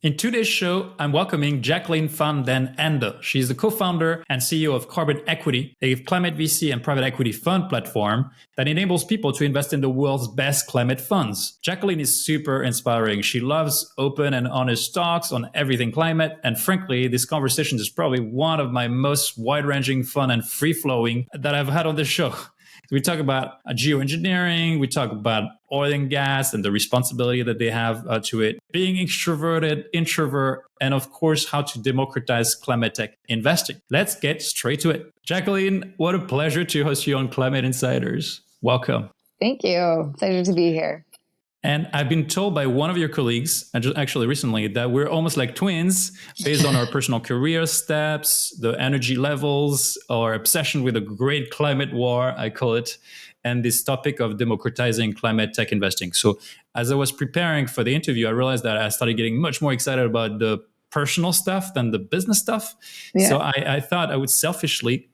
In today's show, I'm welcoming Jacqueline van den Ende. She's the co-founder and CEO of Carbon Equity, a climate VC and private equity fund platform that enables people to invest in the world's best climate funds. Jacqueline is super inspiring. She loves open and honest talks on everything climate. And frankly, this conversation is probably one of my most wide-ranging, fun, and free-flowing that I've had on this show. We talk about geoengineering, we talk about oil and gas and the responsibility that they have to it, being extroverted, introvert, and of course, how to democratize climate tech investing. Let's get straight to it. Jacqueline, what a pleasure to host you on Climate Insiders. Welcome. Thank you. Pleasure to be here. And I've been told by one of your colleagues, actually recently, that we're almost like twins based on our personal career steps, the energy levels, our obsession with the great climate war, I call it, and this topic of democratizing climate tech investing. So as I was preparing for the interview, I realized that I started getting much more excited about the personal stuff than the business stuff. Yeah. So I thought I would selfishly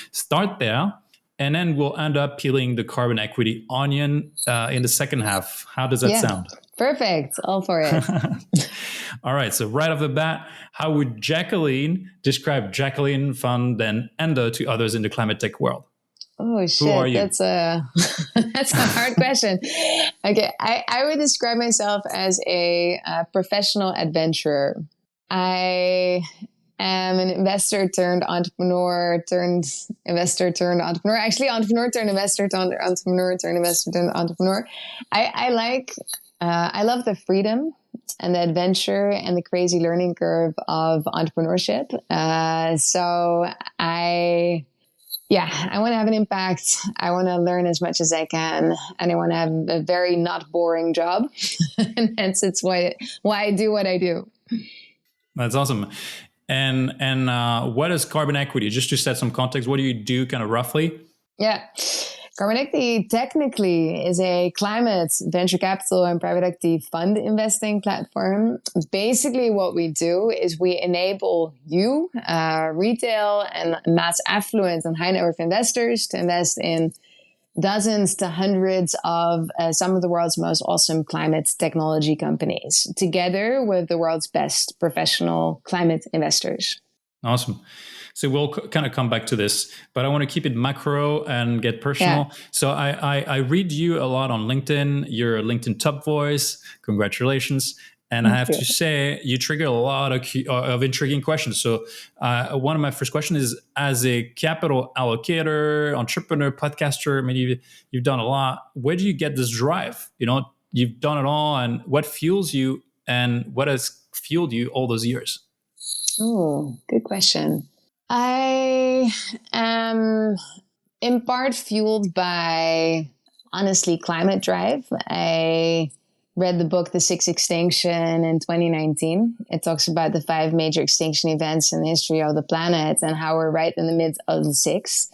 start there. And then we'll end up peeling the carbon equity onion in the second half. How does that sound? Perfect. All for it. All right. So right off the bat, how would Jacqueline describe Jacqueline van den Ende to others in the climate tech world? Oh, shit. Who are you? That's a hard question. Okay. I would describe myself as a professional adventurer. I am an investor turned entrepreneur turned investor turned entrepreneur. Actually, entrepreneur turned investor turned entrepreneur turned investor turned entrepreneur. I love the freedom and the adventure and the crazy learning curve of entrepreneurship. So I want to have an impact. I want to learn as much as I can, and I want to have a very not boring job. And hence, it's why I do what I do. That's awesome. And what is carbon equity? Just to set some context, what do you do kind of roughly? Yeah. Carbon equity technically is a climate venture capital and private equity fund investing platform. Basically, what we do is we enable you, retail and mass affluent and high net worth investors to invest in dozens to hundreds of some of the world's most awesome climate technology companies, together with the world's best professional climate investors. Awesome. So we'll kind of come back to this, but I want to keep it macro and get personal. Yeah. So I read you a lot on LinkedIn. You're a LinkedIn top voice. Congratulations. And I have to say, you trigger a lot of intriguing questions. So one of my first questions is, as a capital allocator, entrepreneur, podcaster, I mean, you've done a lot. Where do you get this drive? You know, you've done it all. And what fuels you, and what has fueled you all those years? Oh, good question. I am in part fueled by, honestly, climate drive. I read the book The Sixth Extinction in 2019. It talks about the 5 major extinction events in the history of the planet and how we're right in the midst of the 6th.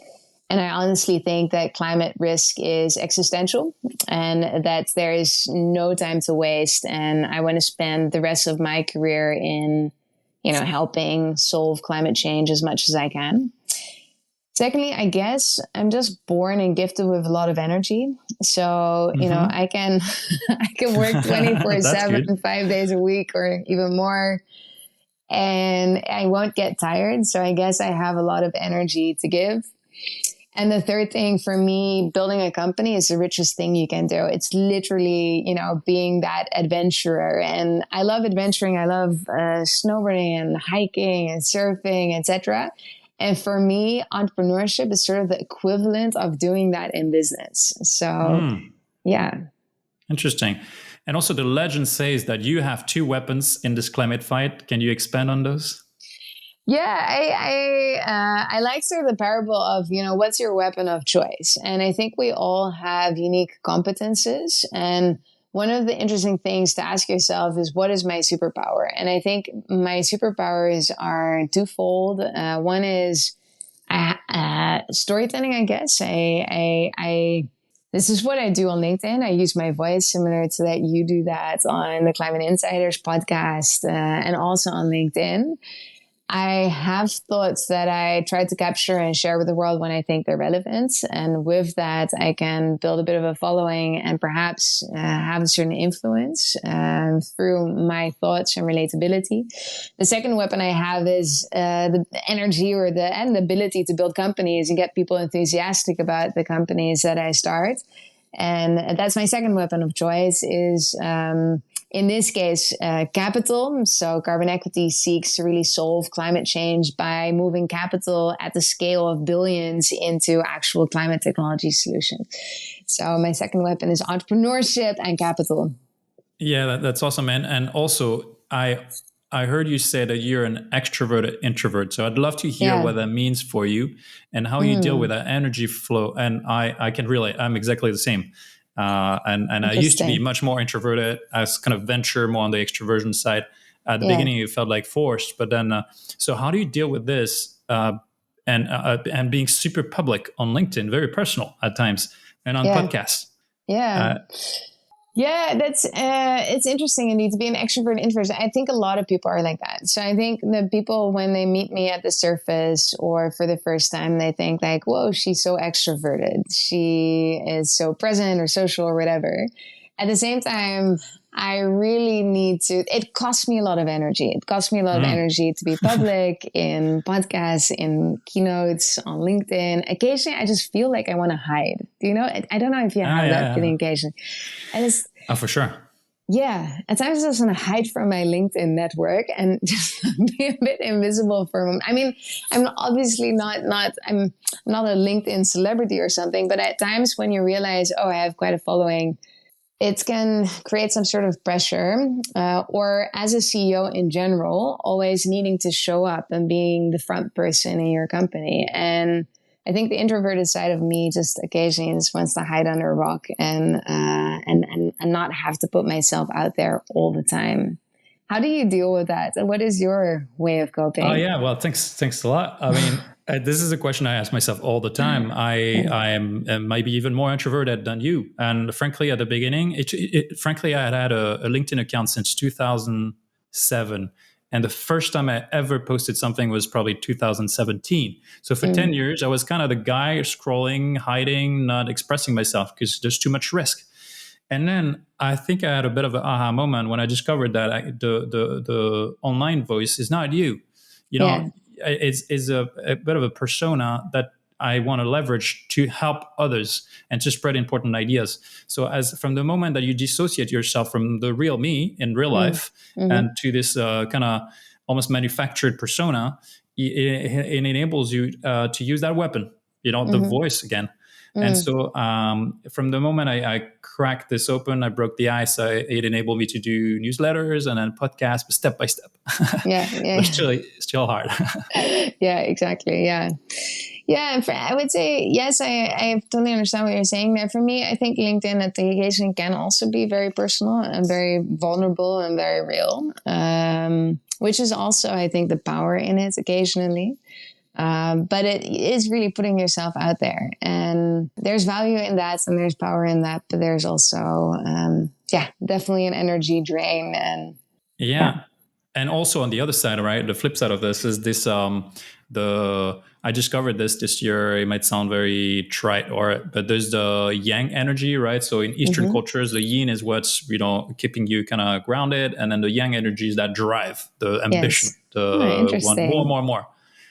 And I honestly think that climate risk is existential and that there is no time to waste. And I want to spend the rest of my career in, helping solve climate change as much as I can. Secondly, I guess I'm just born and gifted with a lot of energy. So, I can work 24/7, 5 days a week or even more, and I won't get tired. So I guess I have a lot of energy to give. And the third thing for me, building a company is the richest thing you can do. It's literally, being that adventurer. And I love adventuring. I love snowboarding and hiking and surfing, etc. And for me, entrepreneurship is sort of the equivalent of doing that in business. So, yeah. Interesting. And also the legend says that you have 2 weapons in this climate fight. Can you expand on those? Yeah, I like sort of the parable of, what's your weapon of choice? And I think we all have unique competences. And one of the interesting things to ask yourself is, what is my superpower? And I think my superpowers are twofold. One is storytelling, I guess. This is what I do on LinkedIn. I use my voice similar to that you do that on the Climate Insiders podcast and also on LinkedIn. I have thoughts that I try to capture and share with the world when I think they're relevant. And with that, I can build a bit of a following and perhaps have a certain influence through my thoughts and relatability. The second weapon I have is the energy and the ability to build companies and get people enthusiastic about the companies that I start. And that's my second weapon of choice is, in this case, capital. So carbon equity seeks to really solve climate change by moving capital at the scale of billions into actual climate technology solutions. So my second weapon is entrepreneurship and capital. Yeah, that's awesome, man. And also, I heard you say that you're an extroverted introvert. So I'd love to hear what that means for you and how you deal with that energy flow. And I can relate. I'm exactly the same. And I used to be much more introverted. I was kind of venture more on the extroversion side. At the beginning, it felt like forced. But then, so how do you deal with this and being super public on LinkedIn, very personal at times, and on podcasts? Yeah, that's it's interesting indeed to be an extrovert introvert. I think a lot of people are like that. So I think the people, when they meet me at the surface or for the first time, they think like, whoa, she's so extroverted. She is so present or social or whatever. At the same time, I really need to, it costs me a lot of energy. It costs me a lot of energy to be public in podcasts, in keynotes, on LinkedIn. Occasionally, I just feel like I want to hide. Do you know? I don't know if you have that feeling occasionally. For sure. Yeah. At times I just want to hide from my LinkedIn network and just be a bit invisible for a moment. I mean, I'm obviously I'm not a LinkedIn celebrity or something, but at times when you realize, oh, I have quite a following, it can create some sort of pressure, or as a CEO in general, always needing to show up and being the front person in your company. And I think the introverted side of me just occasionally just wants to hide under a rock and not have to put myself out there all the time. How do you deal with that? And what is your way of coping? Oh yeah, well, thanks a lot. I mean, this is a question I ask myself all the time. I am maybe even more introverted than you. And frankly, at the beginning, frankly, I had a LinkedIn account since 2007. And the first time I ever posted something was probably 2017. So for 10 years, I was kind of the guy scrolling, hiding, not expressing myself because there's too much risk. And then I think I had a bit of an aha moment when I discovered that the online voice is not you. You know, it's a bit of a persona that I want to leverage to help others and to spread important ideas. So as from the moment that you dissociate yourself from the real me in real life and to this kind of almost manufactured persona, it enables you to use that weapon, you know, the voice again. And so from the moment I cracked this open, I broke the ice, it enabled me to do newsletters and then podcasts, but step by step. It's still hard. Yeah, exactly. Yeah. Yeah, I would say, yes, I totally understand what you're saying there. For me, I think LinkedIn at the occasion can also be very personal and very vulnerable and very real, which is also, I think, the power in it occasionally. But it is really putting yourself out there, and there's value in that and there's power in that, but there's also, definitely an energy drain. And and also on the other side, right, the flip side of this is this, I discovered this year. It might sound very trite, but there's the yang energy, right? So in Eastern cultures, the yin is what's, you know, keeping you kind of grounded, and then the yang energy is that drive, the ambition, the want more.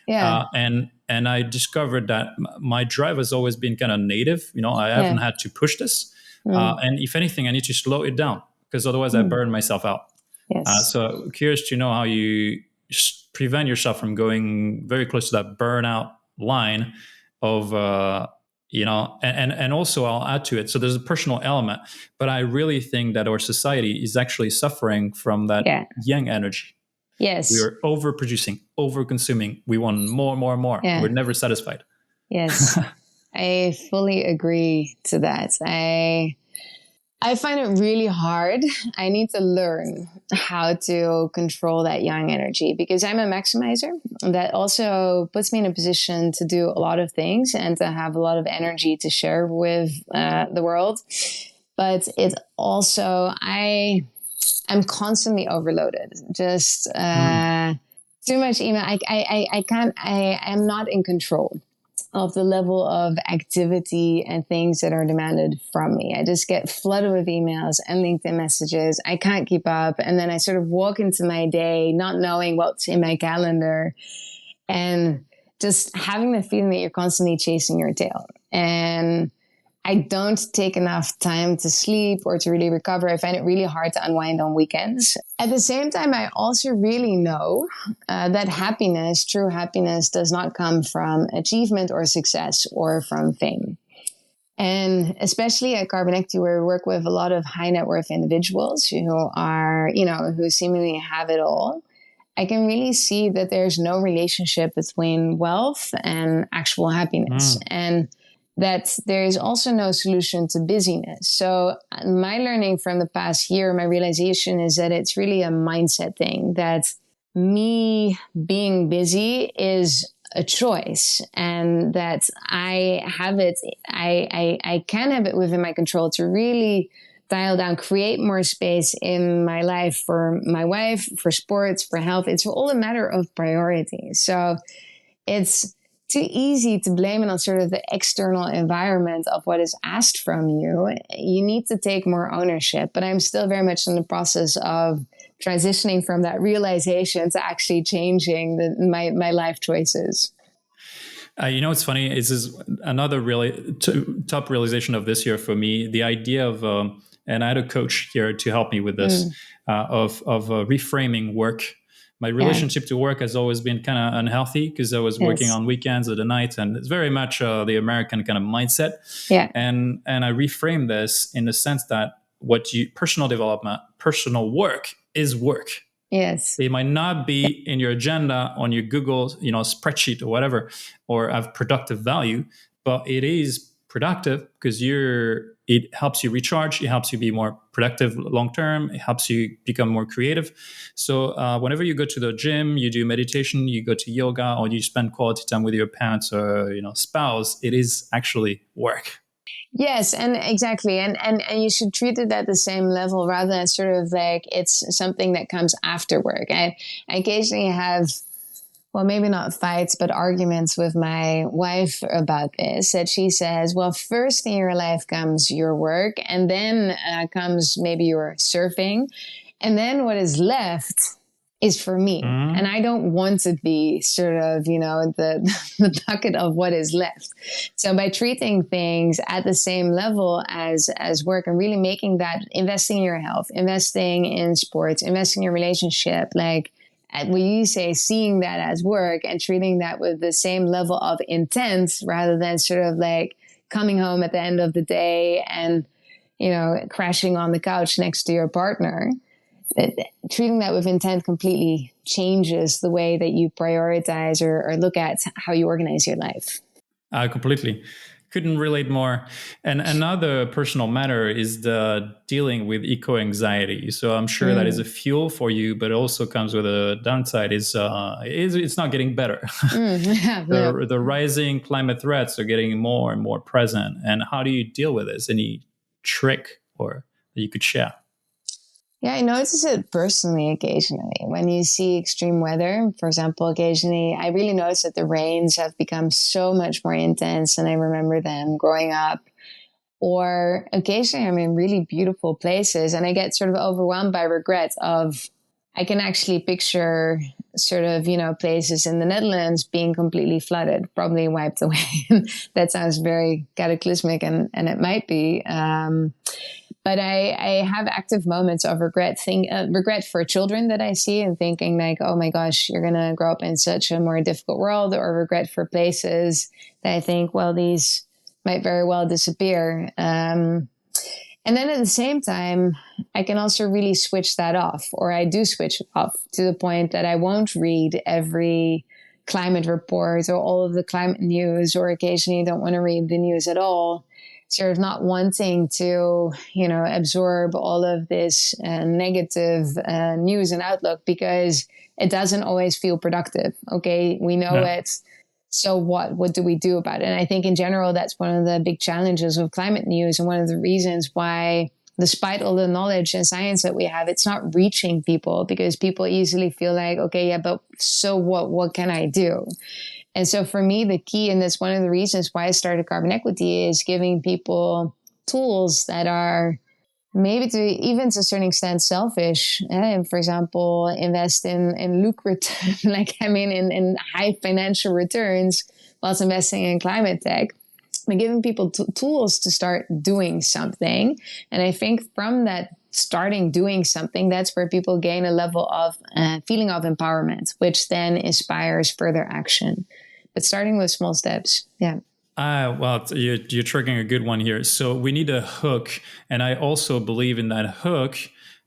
Yeah. And I discovered that my drive has always been kind of native. You know, I haven't had to push this. And if anything, I need to slow it down because otherwise I burn myself out. Yes. So curious to know how you prevent yourself from going very close to that burnout line of, you know, and also I'll add to it. So there's a personal element, but I really think that our society is actually suffering from that yang energy. Yes. We are overproducing, overconsuming. We want more. We're never satisfied. Yes. I fully agree to that. I find it really hard. I need to learn how to control that yang energy because I'm a maximizer. That also puts me in a position to do a lot of things and to have a lot of energy to share with the world. But it also, I'm constantly overloaded. Just Too much email. I can't, I am not in control of the level of activity and things that are demanded from me. I just get flooded with emails and LinkedIn messages. I can't keep up. And then I sort of walk into my day not knowing what's in my calendar and just having the feeling that you're constantly chasing your tail. And I don't take enough time to sleep or to really recover. I find it really hard to unwind on weekends. At the same time, I also really know that happiness, true happiness, does not come from achievement or success or from fame. And especially at Carbon Equity, where we work with a lot of high net worth individuals who are, who seemingly have it all, I can really see that there's no relationship between wealth and actual happiness. And that there is also no solution to busyness. So my learning from the past year, my realization is that it's really a mindset thing, that me being busy is a choice, and that I have it, I can have it within my control to really dial down, create more space in my life for my wife, for sports, for health. It's all a matter of priorities. So it's too easy to blame it on sort of the external environment of what is asked from you. You need to take more ownership, but I'm still very much in the process of transitioning from that realization to actually changing my life choices. It's funny. This is another really top realization of this year for me. The idea of, and I had a coach here to help me with this, of reframing work. My relationship to work has always been kind of unhealthy because I was working on weekends or the night, and it's very much the American kind of mindset. Yeah. And I reframe this in the sense that personal development, personal work is work. Yes. It might not be in your agenda on your Google, spreadsheet or whatever, or have productive value, but it is productive because it helps you recharge. It helps you be more productive long term. It helps you become more creative. So whenever you go to the gym, you do meditation, you go to yoga, or you spend quality time with your parents or spouse, it is actually work. Yes, and exactly. And you should treat it at the same level rather than sort of like it's something that comes after work. I occasionally have, well, maybe not fights, but arguments with my wife about this, that she says, well, first in your life comes your work, and then comes maybe your surfing. And then what is left is for me. And I don't want to be sort of, the bucket of what is left. So by treating things at the same level as work and really making that, investing in your health, investing in sports, investing in your relationship, like when you say seeing that as work and treating that with the same level of intent rather than sort of like coming home at the end of the day and, crashing on the couch next to your partner. Treating that with intent completely changes the way that you prioritize or look at how you organize your life. Completely. Couldn't relate more. And another personal matter is the dealing with eco-anxiety. So I'm sure that is a fuel for you, but it also comes with a downside is it's not getting better. The rising climate threats are getting more and more present. And how do you deal with this? Any trick or that you could share? Yeah, I notice it personally occasionally. When you see extreme weather, for example, occasionally, I really notice that the rains have become so much more intense than I remember them growing up. Or occasionally I'm in really beautiful places and I get sort of overwhelmed by regret of, I can actually picture sort of, places in the Netherlands being completely flooded, probably wiped away. That sounds very cataclysmic and it might be. But I have active moments of regret for children that I see and thinking like, oh my gosh, you're going to grow up in such a more difficult world, or regret for places that I think, well, these might very well disappear. And then at the same time, I can also really switch that off, or I do switch it off to the point that I won't read every climate report or all of the climate news, or occasionally don't want to read the news at all. Sort of not wanting to, absorb all of this negative news and outlook because it doesn't always feel productive. Okay, we know it. So what? What do we do about it? And I think in general, that's one of the big challenges of climate news and one of the reasons why despite all the knowledge and science that we have, it's not reaching people because people easily feel like, okay, yeah, but so what can I do? And so for me, the key, and that's one of the reasons why I started Carbon Equity, is giving people tools that are maybe to a certain extent selfish. For example, invest in lucrative, in high financial returns whilst investing in climate tech. But giving people tools to start doing something. And I think from that starting doing something, that's where people gain a level of feeling of empowerment, which then inspires further action. But starting with small steps. Yeah. Well, you're triggering a good one here. So we need a hook. And I also believe in that hook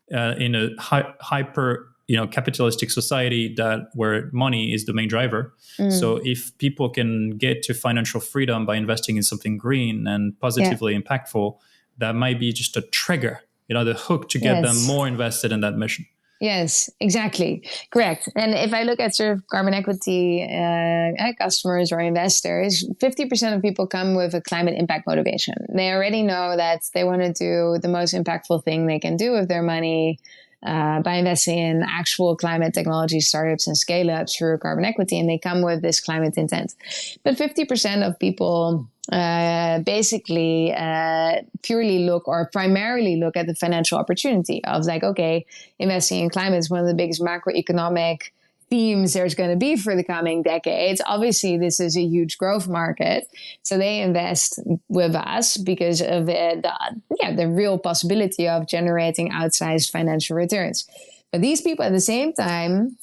in a hyper capitalistic society where money is the main driver. So if people can get to financial freedom by investing in something green and positively impactful, that might be just a trigger, the hook to get them more invested in that mission. Yes, exactly. Correct. And if I look at sort of carbon equity customers or investors, 50% of people come with a climate impact motivation. They already know that they want to do the most impactful thing they can do with their money by investing in actual climate technology startups and scale-ups through carbon equity, and they come with this climate intent. But 50% of people basically purely look or primarily look at the financial opportunity of like, okay, investing in climate is one of the biggest macroeconomic themes there's going to be for the coming decades. Obviously, this is a huge growth market. So they invest with us because of the real possibility of generating outsized financial returns. But these people at the same time,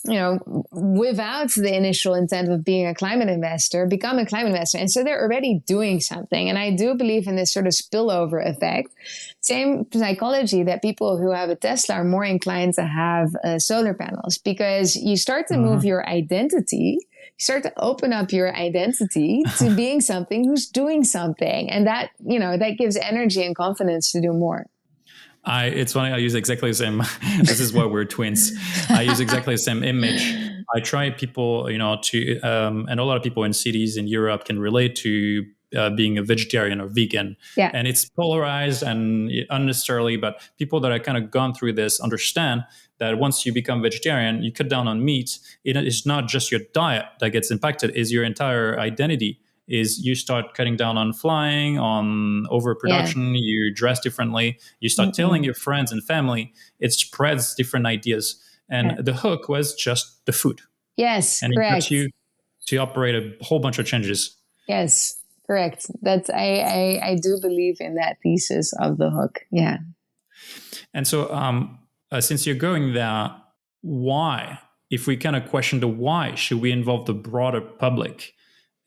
without the initial intent of being a climate investor, become a climate investor. And so they're already doing something. And I do believe in this sort of spillover effect. Same psychology that people who have a Tesla are more inclined to have solar panels, because you start to move your identity. You start to open up your identity to being something who's doing something. And that, that gives energy and confidence to do more. It's funny, I use exactly the same. This is why we're twins. I use exactly the same image. I try people, to, and a lot of people in cities in Europe can relate to being a vegetarian or vegan. Yeah. And it's polarized and unnecessarily, but people that have kind of gone through this understand that once you become vegetarian, you cut down on meat. It is not just your diet that gets impacted, it's your entire identity. Is you start cutting down on flying, on overproduction, you dress differently, you start telling your friends and family, it spreads different ideas. And the hook was just the food. Yes, and correct. It gets you to operate a whole bunch of changes. Yes, correct. That's I do believe in that thesis of the hook. Yeah. And so since you're going there, why, if we kind of question the why, should we involve the broader public?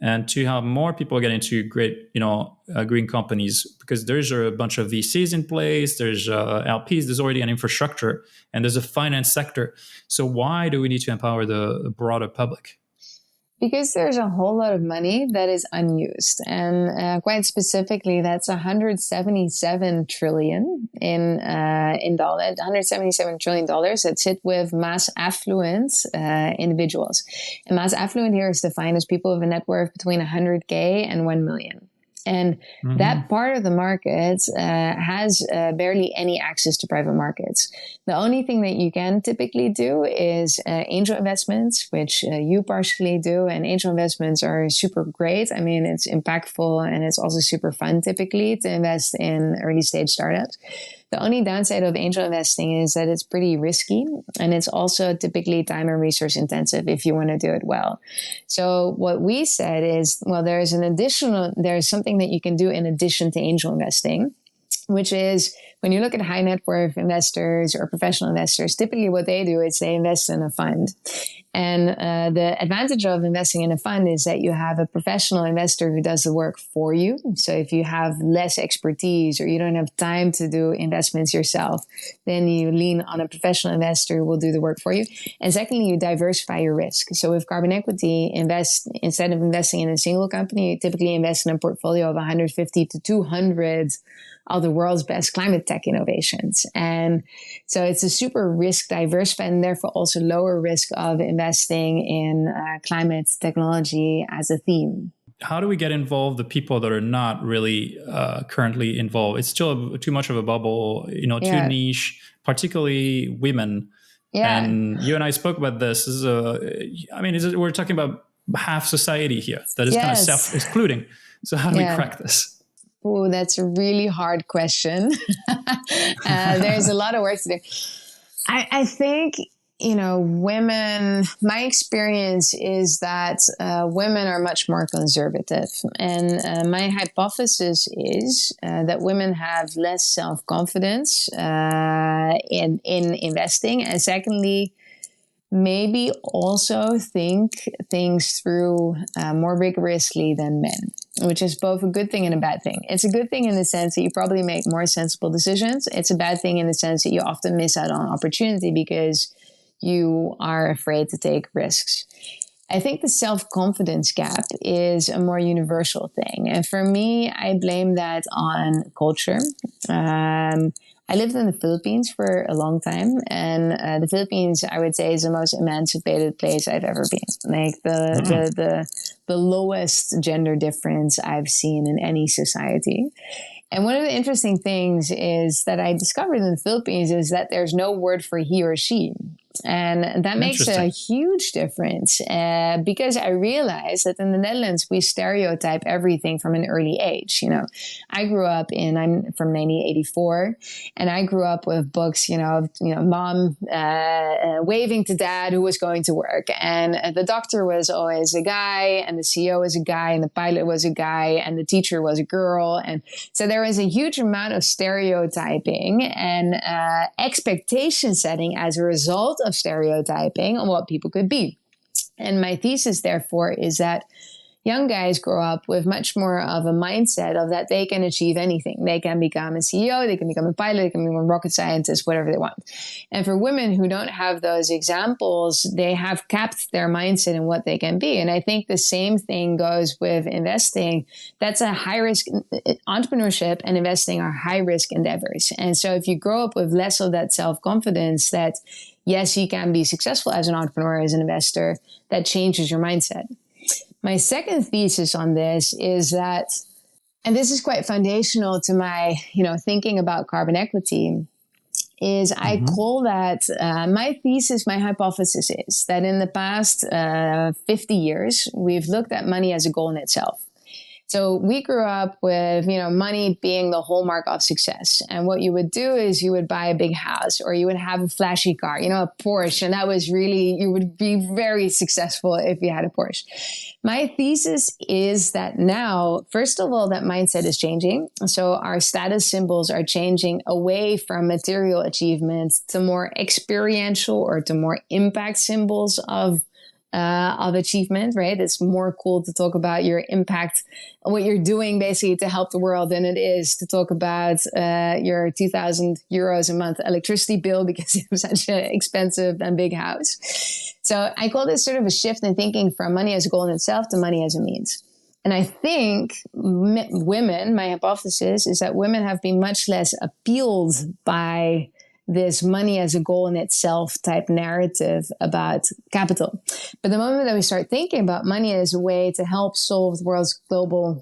And to have more people get into great, green companies, because there's a bunch of VCs in place, there's LPs, there's already an infrastructure, and there's a finance sector. So why do we need to empower the broader public? Because there's a whole lot of money that is unused. And quite specifically, that's $177 trillion in dollars, $177 trillion that sit with mass affluent individuals. And mass affluent here is defined as people with a net worth between 100K and 1 million. And that part of the market has barely any access to private markets. The only thing that you can typically do is angel investments, which you partially do. And angel investments are super great. I mean, it's impactful and it's also super fun typically to invest in early stage startups. The only downside of angel investing is that it's pretty risky, and it's also typically time and resource intensive if you want to do it well. So what we said is, well, there's something that you can do in addition to angel investing, which is when you look at high net worth investors or professional investors, typically what they do is they invest in a fund. And the advantage of investing in a fund is that you have a professional investor who does the work for you. So if you have less expertise or you don't have time to do investments yourself, then you lean on a professional investor who will do the work for you. And secondly, you diversify your risk. So with carbon equity, instead of investing in a single company, you typically invest in a portfolio of 150 to 200 of the world's best climate tech innovations. And so it's a super risk diverse and therefore also lower risk of investing in climate technology as a theme. how do we get involved the people that are not really currently involved? It's still too much of a bubble, too Yeah. niche, particularly women. Yeah. And you and I spoke about this. We're talking about half society here that is kind of Yes. self-excluding. So how do we Yeah. crack this? Oh, that's a really hard question. There's a lot of work to do. I think, women, my experience is that women are much more conservative. And my hypothesis is that women have less self-confidence in investing. And secondly, maybe also think things through more rigorously than men, which is both a good thing and a bad thing. It's a good thing in the sense that you probably make more sensible decisions. It's a bad thing in the sense that you often miss out on opportunity because you are afraid to take risks. I think the self-confidence gap is a more universal thing. And for me, I blame that on culture. I lived in the Philippines for a long time, and the Philippines, I would say, is the most emancipated place I've ever been. Like the lowest gender difference I've seen in any society. And one of the interesting things is that I discovered in the Philippines is that there's no word for he or she. And that makes a huge difference because I realized that in the Netherlands, we stereotype everything from an early age. I'm from 1984, and I grew up with books, mom waving to dad who was going to work. And the doctor was always a guy, and the CEO was a guy, and the pilot was a guy, and the teacher was a girl. And so there was a huge amount of stereotyping and expectation setting as a result of stereotyping on what people could be. And my thesis, therefore, is that young guys grow up with much more of a mindset of that they can achieve anything. They can become a CEO, they can become a pilot, they can become a rocket scientist, whatever they want. And for women who don't have those examples, they have capped their mindset in what they can be. And I think the same thing goes with investing. That's a high risk. Entrepreneurship and investing are high risk endeavors. And so if you grow up with less of that self-confidence that, yes, you can be successful as an entrepreneur, as an investor, that changes your mindset. My second thesis on this is that, and this is quite foundational to my, thinking about carbon equity, is I call that my thesis, my hypothesis is that in the past 50 years, we've looked at money as a goal in itself. So we grew up with, money being the hallmark of success. And what you would do is you would buy a big house or you would have a flashy car, a Porsche. And that was really, you would be very successful if you had a Porsche. My thesis is that now, first of all, that mindset is changing. So our status symbols are changing away from material achievements to more experiential or to more impact symbols of achievement, right? It's more cool to talk about your impact, what you're doing basically to help the world than it is to talk about your 2,000 euros a month electricity bill because you have such an expensive and big house. So I call this sort of a shift in thinking from money as a goal in itself to money as a means. And I think women, my hypothesis is that women have been much less appealed by this money as a goal in itself type narrative about capital. But the moment that we start thinking about money as a way to help solve the world's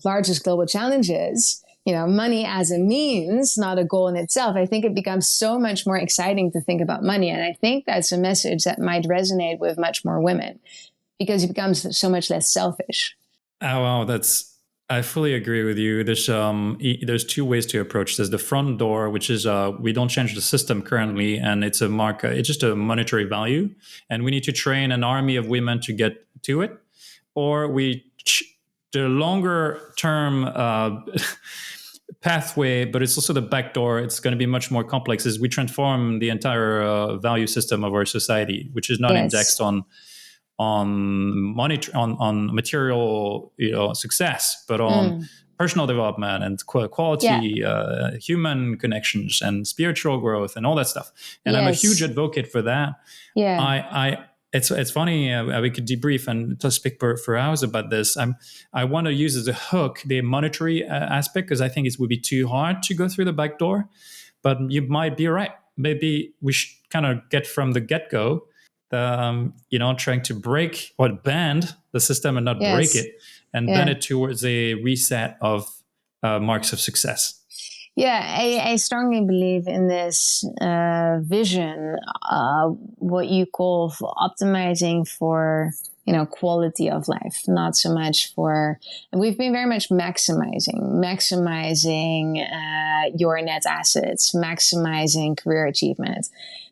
largest global challenges, money as a means, not a goal in itself, I think it becomes so much more exciting to think about money. And I think that's a message that might resonate with much more women because it becomes so much less selfish. Oh, wow. I fully agree with you. There's two ways to approach this. The front door, which is we don't change the system currently, and it's it's just a monetary value, and we need to train an army of women to get to it, or the longer term pathway, but it's also the back door. It's going to be much more complex. Is we transform the entire value system of our society, which is not indexed on money, on material, success, but on personal development and quality, human connections and spiritual growth and all that stuff. And I'm a huge advocate for that. Yeah. It's funny. We could debrief and just speak for hours about this. I want to use as a hook the monetary aspect because I think it would be too hard to go through the back door. But you might be right. Maybe we should kind of get from the get-go. Trying to break or bend the system and not break it, and bend it towards a reset of marks of success. Yeah, I strongly believe in this vision, what you call optimizing for, quality of life, not so much for, and we've been very much maximizing your net assets, maximizing career achievement.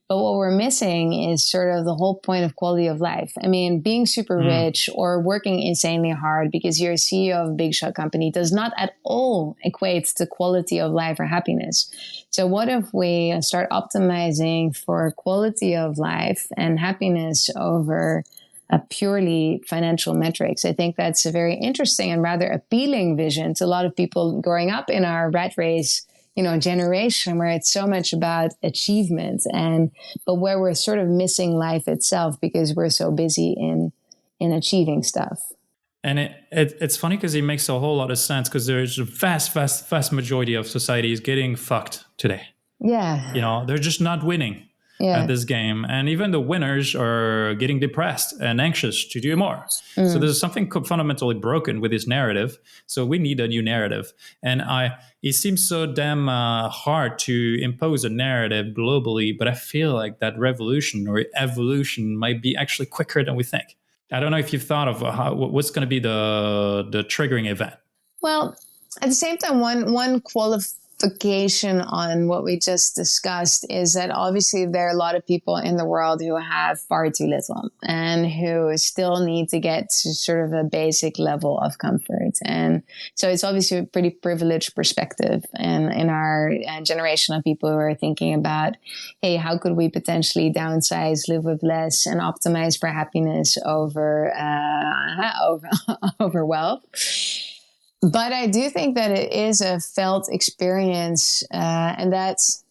But what we're missing is sort of the whole point of quality of life. I mean, being super rich or working insanely hard because you're a CEO of a big shot company does not at all equate to quality of life or happiness. So what if we start optimizing for quality of life and happiness over purely financial metrics? I think that's a very interesting and rather appealing vision to a lot of people growing up in our rat race generation, where it's so much about achievement but where we're sort of missing life itself because we're so busy in achieving stuff. And it's funny because it makes a whole lot of sense, because there's a vast majority of society is getting fucked today. Yeah. They're just not winning at this game. And even the winners are getting depressed and anxious to do more. So there's something fundamentally broken with this narrative. So we need a new narrative. And it seems so damn hard to impose a narrative globally, but I feel like that revolution or evolution might be actually quicker than we think. I don't know if you've thought of what's going to be the triggering event. Well, at the same time, one qualification on what we just discussed is that obviously there are a lot of people in the world who have far too little and who still need to get to sort of a basic level of comfort. And so it's obviously a pretty privileged perspective in our generation of people who are thinking about, hey, how could we potentially downsize, live with less, and optimize for happiness over wealth. But I do think that it is a felt experience, and that's,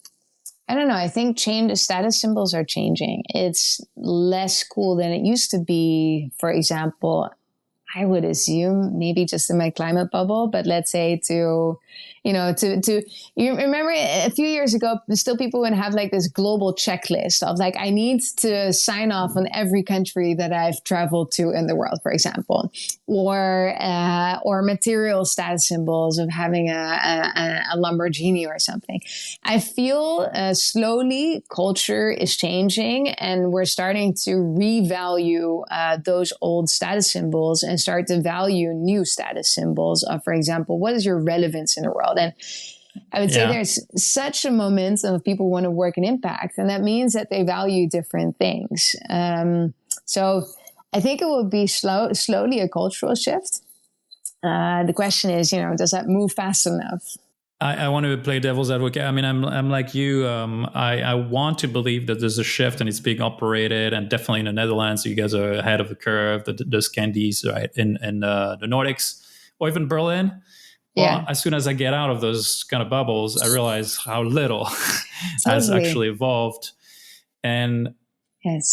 I don't know, I think status symbols are changing. It's less cool than it used to be. For example, I would assume maybe just in my climate bubble, but let's say to you remember a few years ago, still people would have like this global checklist of like, I need to sign off on every country that I've traveled to in the world, for example, or material status symbols of having a Lamborghini or something. I feel slowly culture is changing and we're starting to revalue those old status symbols and start to value new status symbols of, for example, what is your relevance in the world? And I would say there's such a momentum of people want to work and impact, and that means that they value different things. So I think it will be slowly a cultural shift. The question is, does that move fast enough? I want to play devil's advocate. I mean, I'm like you. I want to believe that there's a shift and it's being operated, and definitely in the Netherlands, you guys are ahead of the curve. The Scandies, right, in the Nordics, or even Berlin. Well, as soon as I get out of those kind of bubbles, I realize how little has actually evolved. And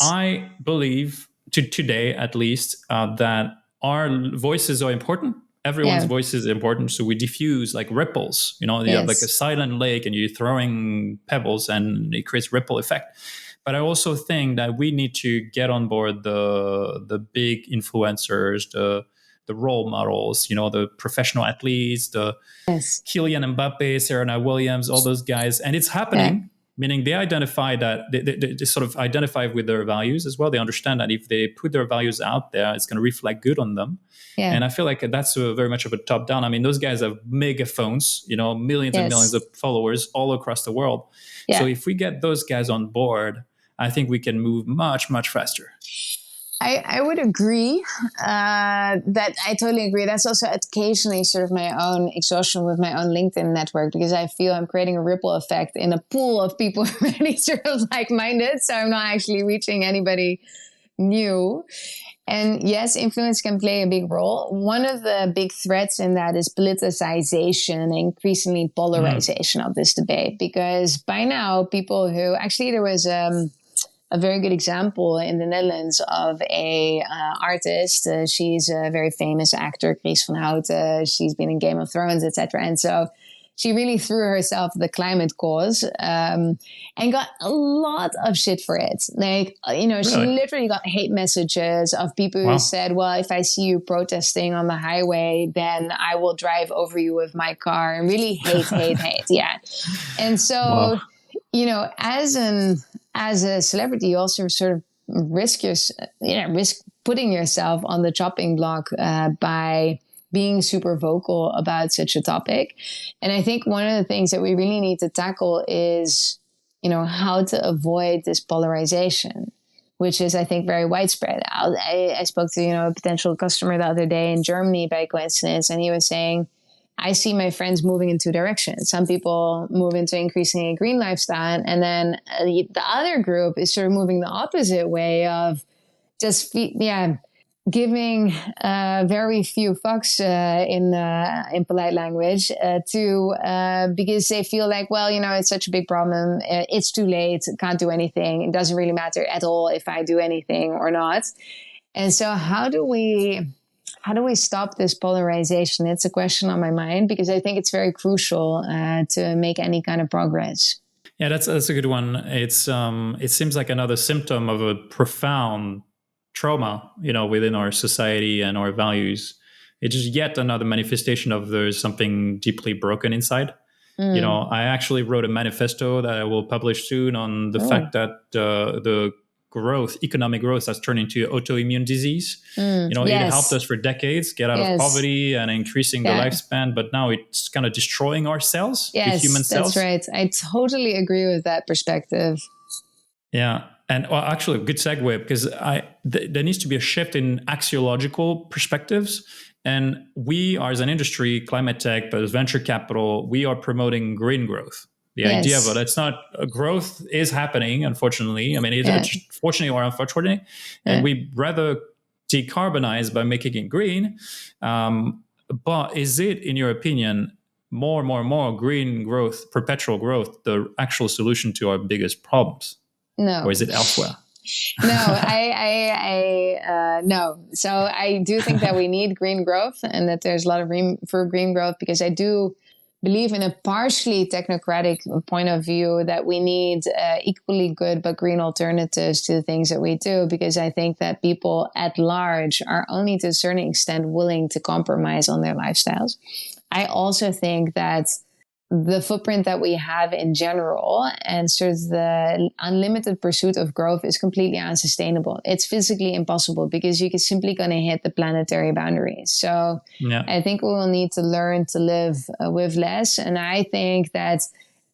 I believe, today at least, that our voices are important. Everyone's voice is important. So we diffuse like ripples. You have like a silent lake and you're throwing pebbles and it creates ripple effect. But I also think that we need to get on board the big influencers, the role models, the professional athletes, the Kylian Mbappe, Serena Williams, all those guys. And it's happening, meaning they identify that they sort of identify with their values as well. They understand that if they put their values out there, it's going to reflect good on them. Yeah. And I feel like that's very much of a top down. I mean, those guys have megaphones, millions and millions of followers all across the world. Yeah. So if we get those guys on board, I think we can move much, much faster. I would agree that I totally agree. That's also occasionally sort of my own exhaustion with my own LinkedIn network, because I feel I'm creating a ripple effect in a pool of people really sort of like-minded. So I'm not actually reaching anybody new. And yes, influence can play a big role. One of the big threats in that is politicization and increasingly polarization of this debate, because by now people who actually there was a very good example in the Netherlands of a artist. She's a very famous actor, Chris van Houten. She's been in Game of Thrones, etc. And so she really threw herself the climate cause, and got a lot of shit for it. Like, she Really? literally got hate messages of people who Wow. said, well, if I see you protesting on the highway, then I will drive over you with my car, and really hate. Yeah. And so, Wow. as a celebrity, you also sort of risk putting yourself on the chopping block by being super vocal about such a topic. And I think one of the things that we really need to tackle is, how to avoid this polarization, which is, I think, very widespread. I spoke to, a potential customer the other day in Germany by coincidence, and he was saying, I see my friends moving in two directions. Some people move into increasingly a green lifestyle, and then the other group is sort of moving the opposite way of just, giving very few fucks in polite language because they feel like, well, it's such a big problem. It's too late. Can't do anything. It doesn't really matter at all if I do anything or not. And so how do we stop this polarization? It's a question on my mind because I think it's very crucial to make any kind of progress. Yeah, that's a good one. It seems like another symptom of a profound trauma, within our society and our values. It's just yet another manifestation of there's something deeply broken inside. I actually wrote a manifesto that I will publish soon on the fact that the economic growth has turned into autoimmune disease. It helped us for decades get out of poverty and increasing the lifespan, but now it's kind of destroying our cells, the human cells. That's right. I totally agree with that perspective. Yeah. And actually, a good segue, because there needs to be a shift in axiological perspectives. And we are, as an industry, climate tech, but as venture capital, we are promoting green growth. The idea of it, it's not growth is happening, unfortunately. I mean, it's fortunately or unfortunately, and we rather decarbonize by making it green. But is it, in your opinion, more green growth, perpetual growth, the actual solution to our biggest problems? No. Or is it elsewhere? No, no. So I do think that we need green growth and that there's a lot of room for green growth, because I do believe in a partially technocratic point of view that we need equally good but green alternatives to the things that we do, because I think that people at large are only to a certain extent willing to compromise on their lifestyles. I also think that the footprint that we have in general and sort of the unlimited pursuit of growth is completely unsustainable. It's physically impossible because you're simply going to hit the planetary boundaries. So I think we will need to learn to live with less. And I think that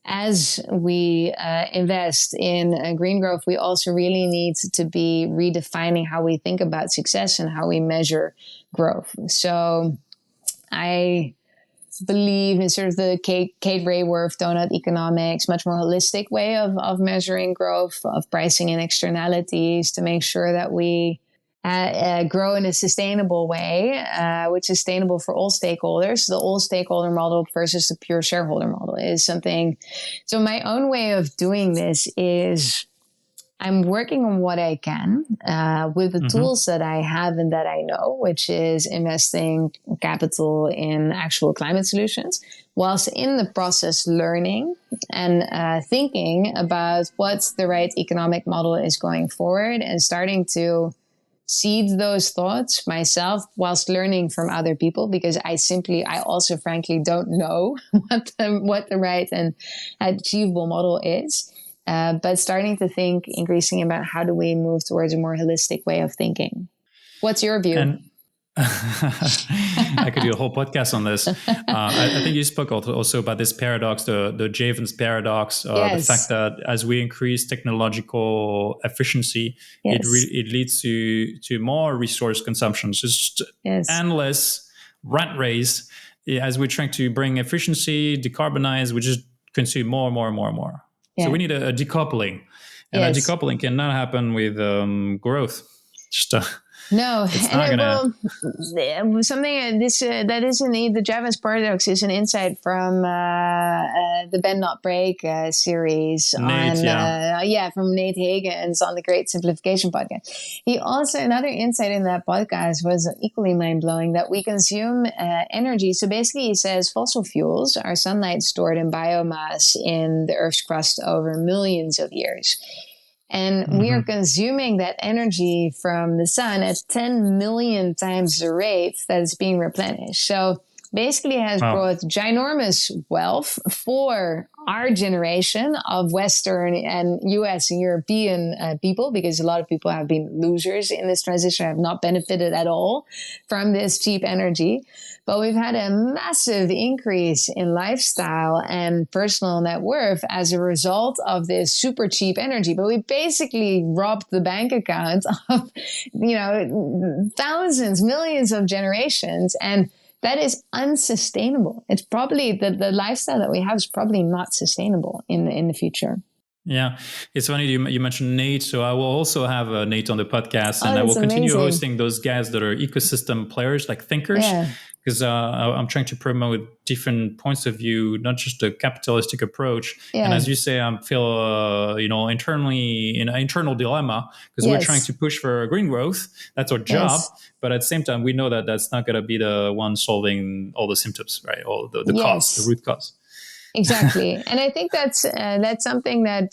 as we invest in green growth, we also really need to be redefining how we think about success and how we measure growth. So I believe in sort of the Kate Raworth donut economics, much more holistic way of measuring growth, of pricing and externalities to make sure that we grow in a sustainable way, which is sustainable for all stakeholders. The all stakeholder model versus the pure shareholder model is something. So my own way of doing this is I'm working on what I can with the tools that I have and that I know, which is investing capital in actual climate solutions, whilst in the process learning and thinking about what the right economic model is going forward, and starting to seed those thoughts myself whilst learning from other people, because I also frankly don't know what the right and achievable model is. But starting to think increasingly about how do we move towards a more holistic way of thinking. What's your view? And I could do a whole podcast on this. I think you spoke also about this paradox, the Javan's paradox, the fact that as we increase technological efficiency, it leads to more resource consumption. So it's just endless rat race. As we're trying to bring efficiency, decarbonize, we just consume more and more and more and more. So we need a decoupling. And that decoupling cannot happen with growth. Just No, It's and not gonna. something that is indeed the Java's paradox is an insight from the Bend Not Break series Nate, on yeah. from Nate Hagen's on the Great Simplification podcast. He also another insight in that podcast was equally mind blowing that we consume energy. So basically, he says fossil fuels are sunlight stored in biomass in the Earth's crust over millions of years. And we are consuming that energy from the sun at 10 million times the rate that it's being replenished. So basically it has brought ginormous wealth for our generation of Western and US and European people, because a lot of people have been losers in this transition, have not benefited at all from this cheap energy. But we've had a massive increase in lifestyle and personal net worth as a result of this super cheap energy. But we basically robbed the bank account of, thousands, millions of generations. And that is unsustainable. It's probably the lifestyle that we have is probably not sustainable in the future. Yeah, it's funny you mentioned Nate. So I will also have Nate on the podcast, and I will That's continue amazing. hosting those guys that are ecosystem players, like thinkers. Yeah. Because I'm trying to promote different points of view, not just a capitalistic approach. Yeah. And as you say, I feel internally in an internal dilemma, because we're trying to push for green growth. That's our job. But at the same time, we know that that's not going to be the one solving all the symptoms, right? All the cause, the root cause. Exactly. And I think that's something that,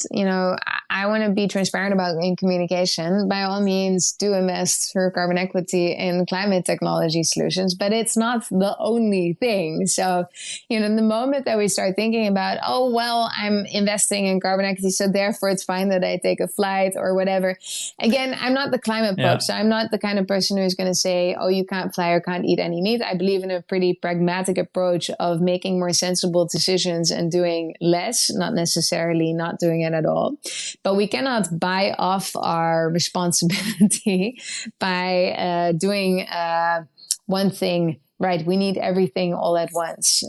I want to be transparent about in communication. By all means, do invest through carbon equity in climate technology solutions, but it's not the only thing. So, the moment that we start thinking about, oh, well, I'm investing in carbon equity, so therefore it's fine that I take a flight or whatever. Again, I'm not the climate pope, so I'm not the kind of person who's going to say, oh, you can't fly or can't eat any meat. I believe in a pretty pragmatic approach of making more sensible decisions and doing less, not necessarily not doing it at all. But we cannot buy off our responsibility by doing one thing, right? We need everything all at once.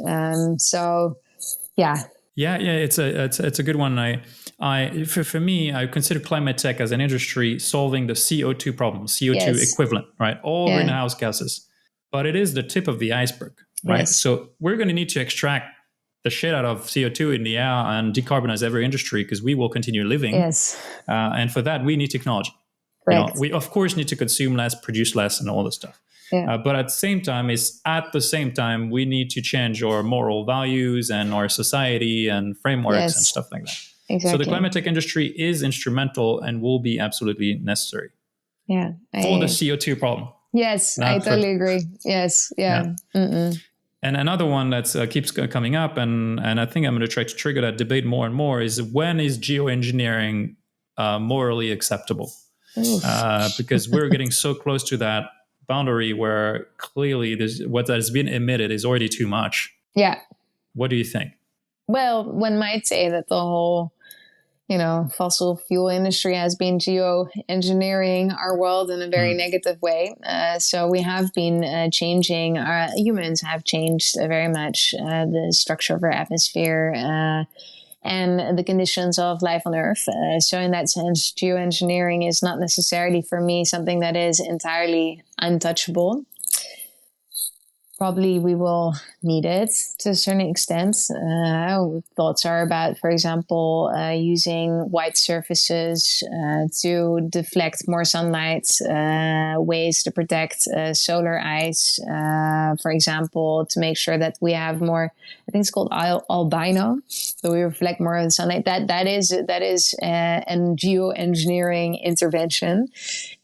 Yeah, it's a good one. For me, I consider climate tech as an industry solving the CO2 problem, CO2 equivalent, right? All greenhouse gases. But it is the tip of the iceberg, right? So we're going to need to extract the shit out of CO2 in the air and decarbonize every industry, because we will continue living. And for that, we need technology. We, of course, need to consume less, produce less, and all this stuff. But at the same time, we need to change our moral values and our society and frameworks and stuff like that. Exactly. So the climate tech industry is instrumental and will be absolutely necessary for the CO2 problem. Yes, I totally agree. Yes, And another one that keeps coming up, and I think I'm going to try to trigger that debate more and more, is when is geoengineering morally acceptable? Because we're getting so close to that boundary where clearly what has been emitted is already too much. Yeah. What do you think? Well, one might say that the whole fossil fuel industry has been geoengineering our world in a very negative way. So we have been changing, humans have changed very much the structure of our atmosphere and the conditions of life on Earth. So in that sense, geoengineering is not necessarily for me something that is entirely untouchable. Probably we will need it to a certain extent. Thoughts are about, for example, using white surfaces to deflect more sunlight, ways to protect solar ice, for example, to make sure that we have more, I think it's called albino, so we reflect more of the sunlight. That is a geoengineering intervention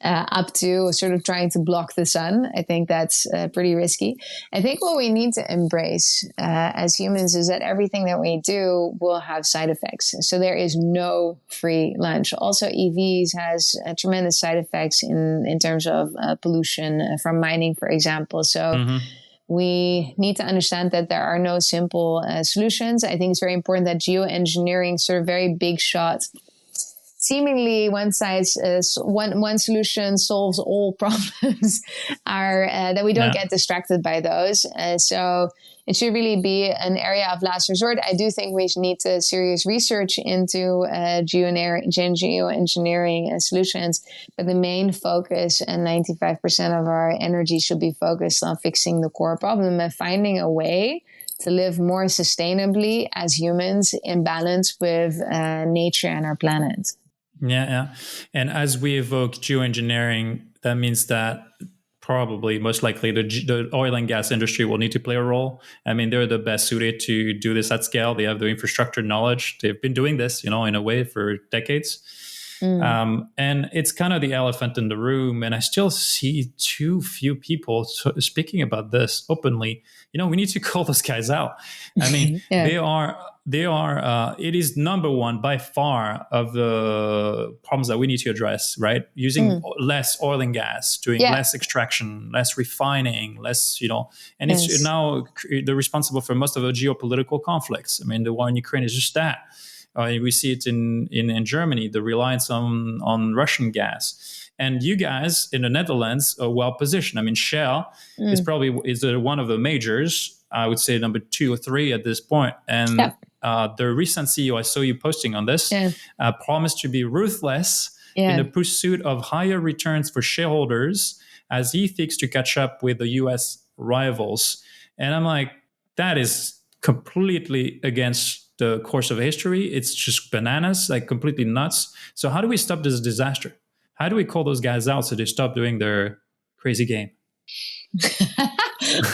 up to sort of trying to block the sun. I think that's pretty risky. I think what we need to embrace as humans is that everything that we do will have side effects. So there is no free lunch. Also, EVs has tremendous side effects in terms of pollution from mining, for example. So we need to understand that there are no simple solutions. I think it's very important that geoengineering, sort of very big shot seemingly one size one solution solves all problems are that we don't get distracted by those. So it should really be an area of last resort. I do think we need to serious research into geoengineering solutions, but the main focus and 95% of our energy should be focused on fixing the core problem and finding a way to live more sustainably as humans in balance with nature and our planet. Yeah. And as we evoke geoengineering, that means that probably most likely the oil and gas industry will need to play a role. I mean, they're the best suited to do this at scale. They have the infrastructure knowledge. They've been doing this, in a way for decades. And it's kind of the elephant in the room. And I still see too few people speaking about this openly. We need to call those guys out. I mean, they are, it is number one by far of the problems that we need to address, right? Using less oil and gas, doing less extraction, less refining, less, and it's now they're responsible for most of the geopolitical conflicts. I mean, the war in Ukraine is just that. We see it in Germany, the reliance on Russian gas. And you guys in the Netherlands are well positioned. I mean, Shell is probably one of the majors. I would say number 2 or 3 at this point. And the recent CEO, I saw you posting on this, promised to be ruthless in the pursuit of higher returns for shareholders as he seeks to catch up with the U.S. rivals. And I'm like, that is completely against the course of history. It's just bananas, like completely nuts. So how do we stop this disaster? How do we call those guys out so they stop doing their crazy game?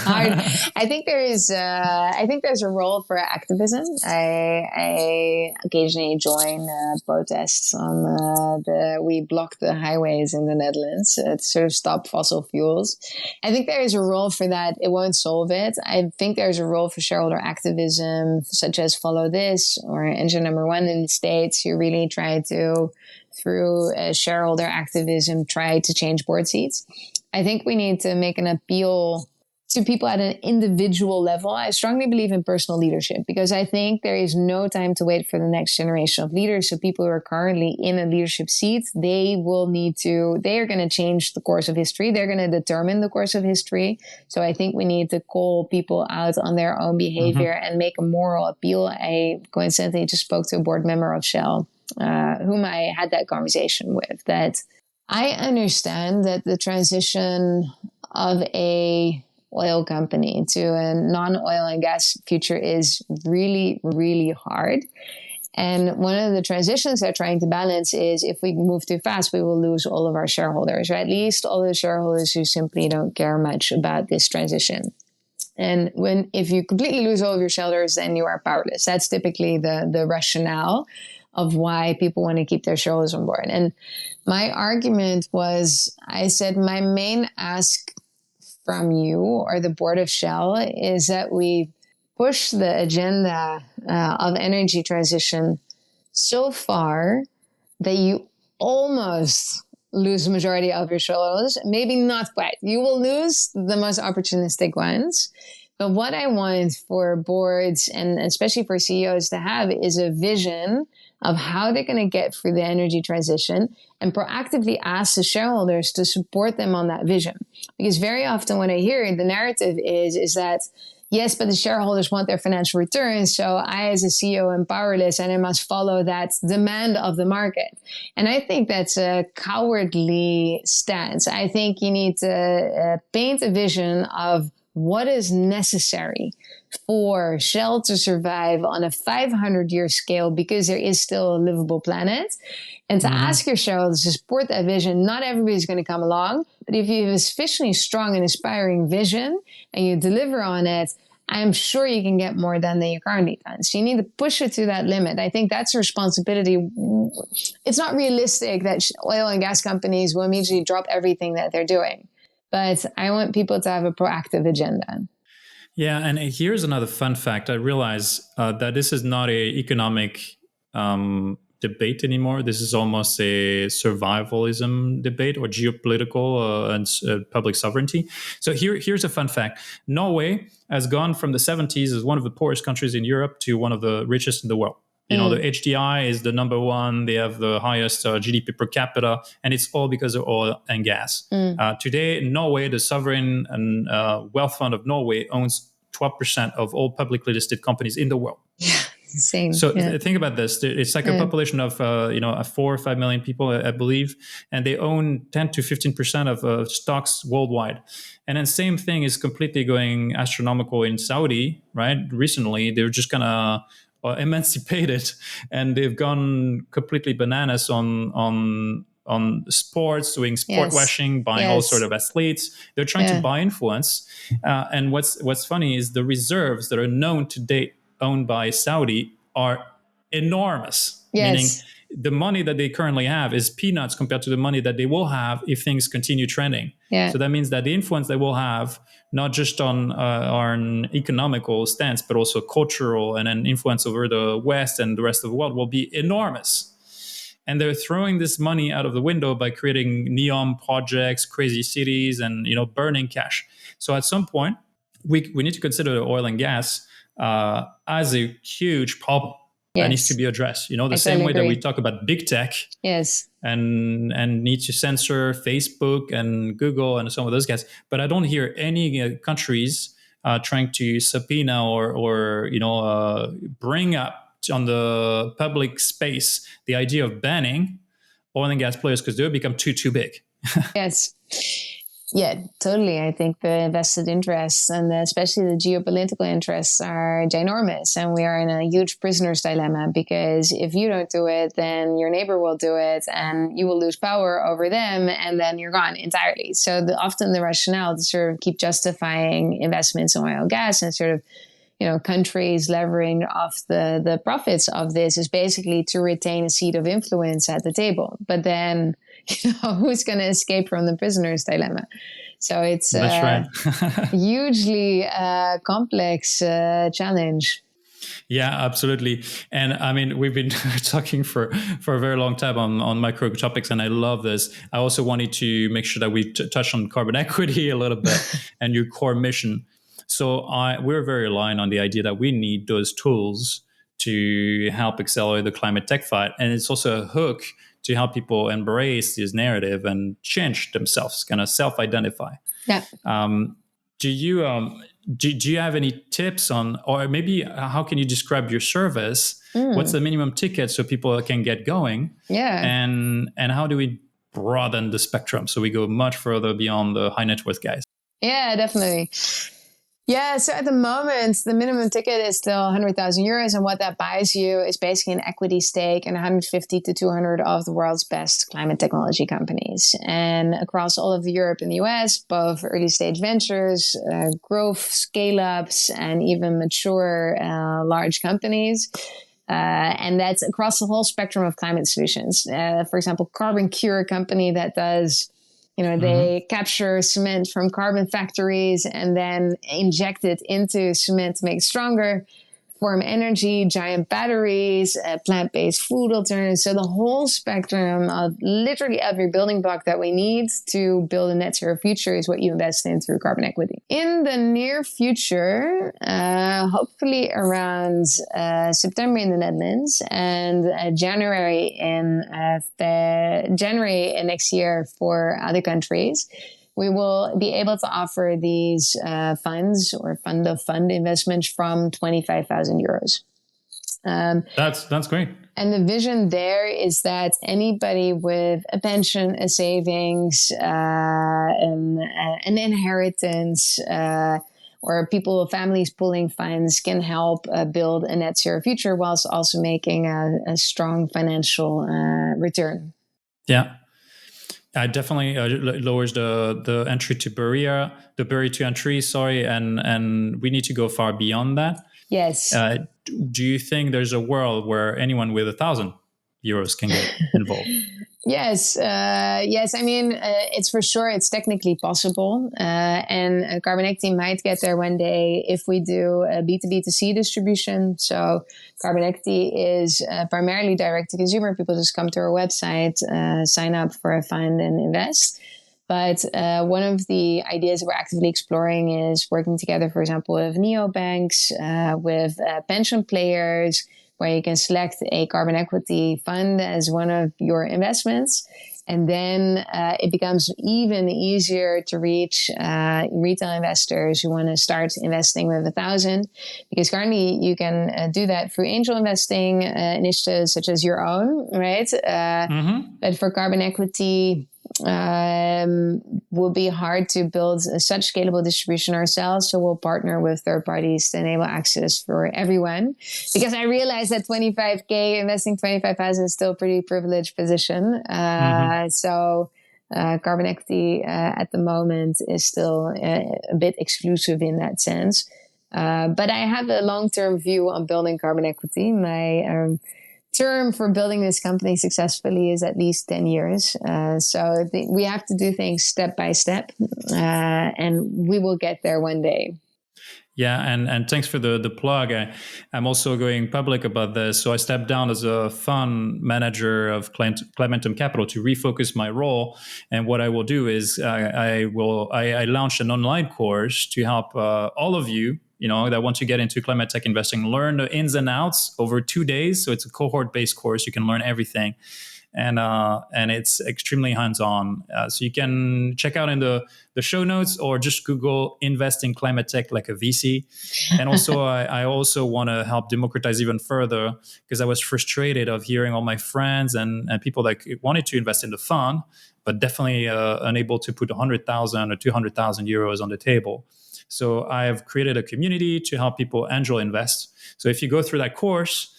I think there's a role for activism. I occasionally join protests on we block the highways in the Netherlands to sort of stop fossil fuels. I think there is a role for that. It won't solve it. I think there's a role for shareholder activism, such as Follow This or Engine Number One in the States, who really try to, through shareholder activism, try to change board seats. I think we need to make an appeal to people at an individual level. I strongly believe in personal leadership because I think there is no time to wait for the next generation of leaders. So people who are currently in a leadership seat, they are going to change the course of history. They're going to determine the course of history. So I think we need to call people out on their own behavior and make a moral appeal. I coincidentally just spoke to a board member of Shell, whom I had that conversation with, that I understand that the transition of a oil company to a non-oil and gas future is really, really hard. And one of the transitions they're trying to balance is if we move too fast, we will lose all of our shareholders, or at least all the shareholders who simply don't care much about this transition. And if you completely lose all of your shareholders, then you are powerless. That's typically the rationale of why people want to keep their shareholders on board. And my argument was, I said, my main ask from you or the board of Shell is that we push the agenda of energy transition so far that you almost lose the majority of your shareholders. Maybe not quite. You will lose the most opportunistic ones. But what I want for boards and especially for CEOs to have is a vision of how they're going to get through the energy transition and proactively ask the shareholders to support them on that vision. Because very often what I hear, the narrative is that, yes, but the shareholders want their financial returns. So I, as a CEO, am powerless and I must follow that demand of the market. And I think that's a cowardly stance. I think you need to paint a vision of what is necessary for Shell to survive on a 500-year scale because there is still a livable planet. And to ask your shareholders to support that vision. Not everybody's going to come along, but if you have a sufficiently strong and inspiring vision and you deliver on it, I'm sure you can get more done than you currently done. So you need to push it to that limit. I think that's a responsibility. It's not realistic that oil and gas companies will immediately drop everything that they're doing. But I want people to have a proactive agenda. Yeah, and here's another fun fact. I realize that this is not an economic debate anymore. This is almost a survivalism debate or geopolitical and public sovereignty. So here's a fun fact. Norway has gone from the 70s as one of the poorest countries in Europe to one of the richest in the world. The HDI is the number one. They have the highest GDP per capita, and it's all because of oil and gas. Today, Norway, the sovereign and wealth fund of Norway, owns 12% of all publicly listed companies in the world. Yeah, insane. So think about this. It's like a population of 4 or 5 million people, I believe, and they own 10 to 15% of stocks worldwide. And then same thing is completely going astronomical in Saudi, right? Recently, they're just kind of emancipated, and they've gone completely bananas on sports, doing sport washing, buying all sort of athletes. They're trying to buy influence. And what's funny is the reserves that are known to date owned by Saudi are enormous. Meaning the money that they currently have is peanuts compared to the money that they will have if things continue trending. So that means that the influence they will have, not just on an economical stance, but also cultural and an influence over the West and the rest of the world, will be enormous. And they're throwing this money out of the window by creating neon projects, crazy cities, and burning cash. So at some point, we need to consider oil and gas as a huge problem that needs to be addressed. The same way that we talk about big tech, and need to censor Facebook and Google and some of those guys. But I don't hear any countries trying to subpoena or bring up on the public space the idea of banning oil and gas players because they'll become too big. Yeah, totally. I think the vested interests and especially the geopolitical interests are ginormous. And we are in a huge prisoner's dilemma, because if you don't do it, then your neighbor will do it and you will lose power over them, and then you're gone entirely. So often the rationale to sort of keep justifying investments in oil and gas and sort of countries levering off the profits of this is basically to retain a seat of influence at the table. But then who's going to escape from the prisoner's dilemma? So it's a hugely complex challenge. Yeah, absolutely. And I mean, we've been talking for a very long time on micro topics, and I love this. I also wanted to make sure that we touch on carbon equity a little bit and your core mission. So we're very aligned on the idea that we need those tools to help accelerate the climate tech fight. And it's also a hook to help people embrace this narrative and change themselves, kind of self-identify. Yeah. Do you have any tips on, or maybe how can you describe your service? What's the minimum ticket so people can get going? Yeah. And how do we broaden the spectrum so we go much further beyond the high net worth guys? Yeah, definitely. Yeah, so at the moment, the minimum ticket is still 100,000 euros. And what that buys you is basically an equity stake in 150 to 200 of the world's best climate technology companies. And across all of Europe and the US, both early stage ventures, growth scale-ups, and even mature large companies. And that's across the whole spectrum of climate solutions. For example, Carbon Cure, a company that does... they capture cement from carbon factories and then inject it into cement to make it stronger, form energy, giant batteries, plant-based food alternatives. So the whole spectrum of literally every building block that we need to build a net zero future is what you invest in through carbon equity. In the near future, hopefully around September in the Netherlands and January in next year for other countries, we will be able to offer these funds or fund-of-fund investments from 25,000 euros. That's great. And the vision there is that anybody with a pension, a savings, an inheritance, or families pooling funds can help build a net zero future whilst also making a strong financial return. Yeah. Definitely lowers the entry to barrier, the barrier to entry, and we need to go far beyond that. Yes. Do you think there's a world where anyone with 1,000 euros can get involved? Yes. I mean, it's technically possible. And Carbon Equity might get there one day if we do a B2B2C distribution. So Carbon Equity is primarily direct to consumer. People just come to our website, sign up for a fund and invest. But one of the ideas we're actively exploring is working together, for example, with neobanks, with pension players, where you can select a carbon equity fund as one of your investments. And then it becomes even easier to reach retail investors who want to start investing with 1,000, because currently you can do that through angel investing initiatives such as your own, right? But for carbon equity, will be hard to build such scalable distribution ourselves. So we'll partner with third parties to enable access for everyone. Because I realize that 25K, investing 25,000 is still a pretty privileged position. So carbon equity at the moment is still a bit exclusive in that sense. But I have a long-term view on building carbon equity. My term for building this company successfully is at least 10 years. So we have to do things step by step, and we will get there one day. Yeah, and thanks for the plug. I'm also going public about this. So I stepped down as a fund manager of Clementum Capital to refocus my role. And what I will do is I launched an online course to help all of you, that want to get into climate tech investing, learn the ins and outs over 2 days. So it's a cohort-based course. You can learn everything. And it's extremely hands-on. So you can check out in the show notes, or just Google invest in climate tech like a VC. And also, I also want to help democratize even further, because I was frustrated of hearing all my friends and people that wanted to invest in the fund, but definitely unable to put 100,000 or 200,000 euros on the table. So I have created a community to help people angel invest. So if you go through that course,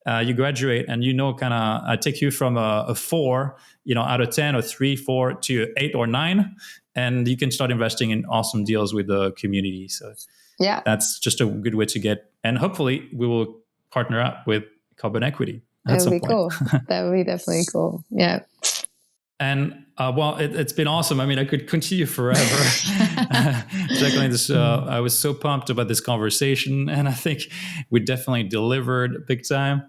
you graduate, and I take you from a 4, out of 10, or 3, 4 to 8 or 9, and you can start investing in awesome deals with the community. So yeah, that's just a good way to get. And hopefully, we will partner up with Carbon Equity. That would be cool. That would be definitely cool. Yeah. And it's been awesome. I mean, I could continue forever. Jacqueline, I was so pumped about this conversation, and I think we definitely delivered big time.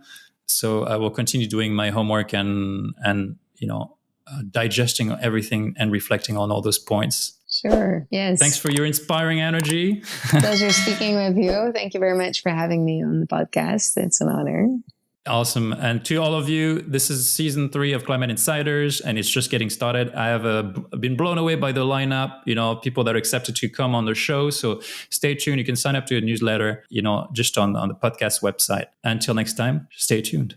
So I will continue doing my homework and digesting everything and reflecting on all those points. Sure. Yes. Thanks for your inspiring energy. Pleasure speaking with you. Thank you very much for having me on the podcast. It's an honor. Awesome. And to all of you, this is season 3 of Climate Insiders, and it's just getting started. I have been blown away by the lineup, people that are accepted to come on the show. So stay tuned. You can sign up to a newsletter, just on the podcast website. Until next time, stay tuned.